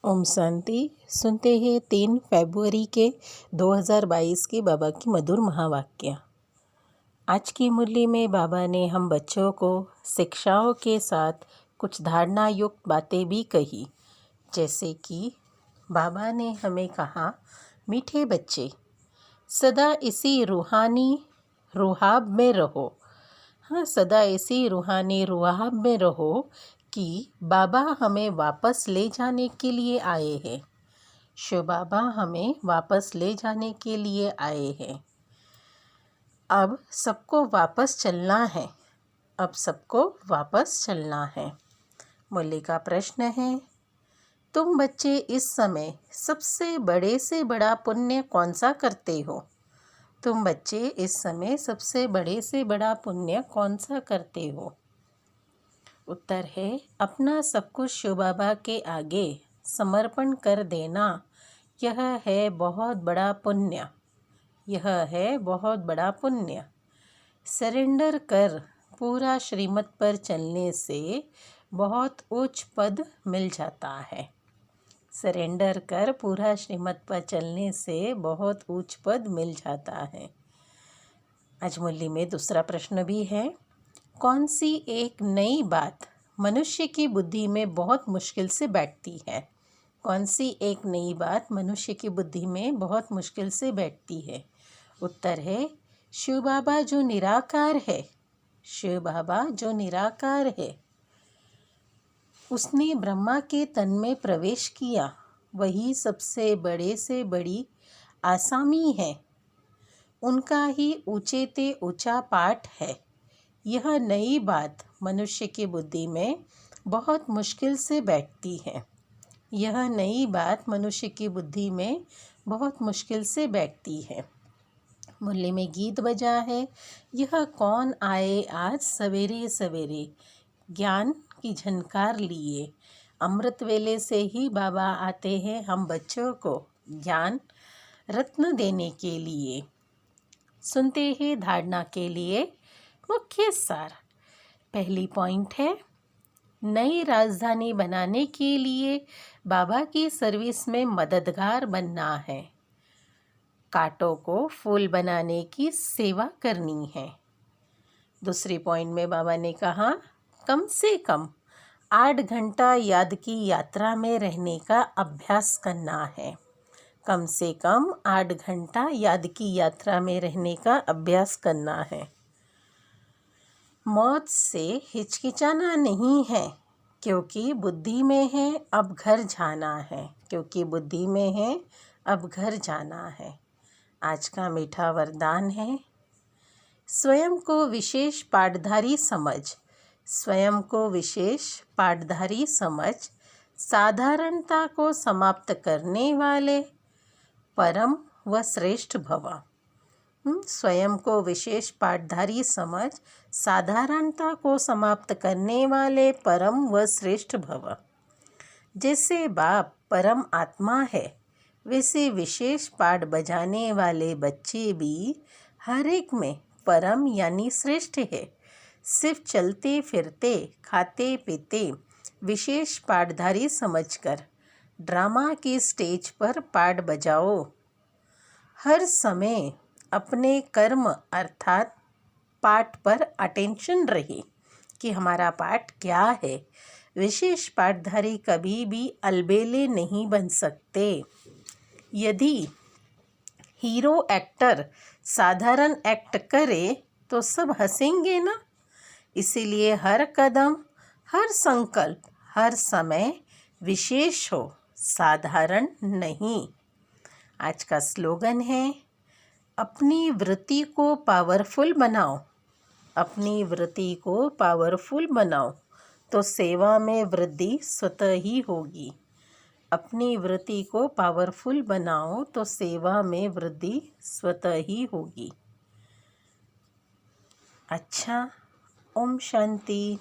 ओम शांति। सुनते हैं 3 फरवरी के 2022 के बाबा की मधुर महावाक्य। आज की मुरली में बाबा ने हम बच्चों को शिक्षाओं के साथ कुछ धारणा युक्त बातें भी कही, जैसे कि बाबा ने हमें कहा, मीठे बच्चे सदा इसी रूहानी रुहाब में रहो। सदा इसी रूहानी रुहाब में रहो कि बाबा हमें वापस ले जाने के लिए आए हैं। शिव बाबा हमें वापस ले जाने के लिए आए हैं। अब सबको वापस चलना है। मुरली का प्रश्न है, तुम बच्चे इस समय सबसे बड़े से बड़ा पुण्य कौन सा करते हो? उत्तर है, अपना सब कुछ शिव बाबा के आगे समर्पण कर देना। यह है बहुत बड़ा पुण्य। सरेंडर कर पूरा श्रीमत पर चलने से बहुत उच्च पद मिल जाता है। आज मुरली में दूसरा प्रश्न भी है, कौन सी एक नई बात मनुष्य की बुद्धि में बहुत मुश्किल से बैठती है? उत्तर है, शिव बाबा जो निराकार है, उसने ब्रह्मा के तन में प्रवेश किया। वही सबसे बड़े से बड़ी आसामी है। उनका ही ऊंचे ते ऊंचा पाठ है। यह नई बात मनुष्य की बुद्धि में बहुत मुश्किल से बैठती है। मुरली में गीत बजा है, यह कौन आए आज सवेरे सवेरे, ज्ञान की झनकार लिए। अमृत वेले से ही बाबा आते हैं हम बच्चों को ज्ञान रत्न देने के लिए। सुनते हैं धारणा के लिए मुख्य सार। पहली पॉइंट है, नई राजधानी बनाने के लिए बाबा की सर्विस में मददगार बनना है। कांटों को फूल बनाने की सेवा करनी है। दूसरी पॉइंट में बाबा ने कहा, कम से कम 8 घंटा याद की यात्रा में रहने का अभ्यास करना है। मौत से हिचकिचाना नहीं है, क्योंकि बुद्धि में है अब घर जाना है। आज का मीठा वरदान है, स्वयं को विशेष पाठधारी समझ साधारणता को समाप्त करने वाले परम व श्रेष्ठ भव। स्वयं को विशेष पाठधारी समझ साधारणता को समाप्त करने वाले परम व श्रेष्ठ भव। जैसे बाप परम आत्मा है, वैसे विशेष पाठ बजाने वाले बच्चे भी हर एक में परम यानी श्रेष्ठ है। सिर्फ चलते फिरते खाते पीते विशेष पाठधारी समझकर ड्रामा की स्टेज पर पाठ बजाओ। हर समय अपने कर्म अर्थात पाठ पर अटेंशन रहे कि हमारा पाठ क्या है। विशेष पाठधारी कभी भी अलबेले नहीं बन सकते। यदि हीरो एक्टर साधारण एक्ट करे तो सब हंसेंगे ना। इसीलिए हर कदम, हर संकल्प, हर समय विशेष हो, साधारण नहीं। आज का स्लोगन है, अपनी वृत्ति को पावरफुल बनाओ तो सेवा में वृद्धि स्वतः ही होगी। अच्छा, ओम शांति।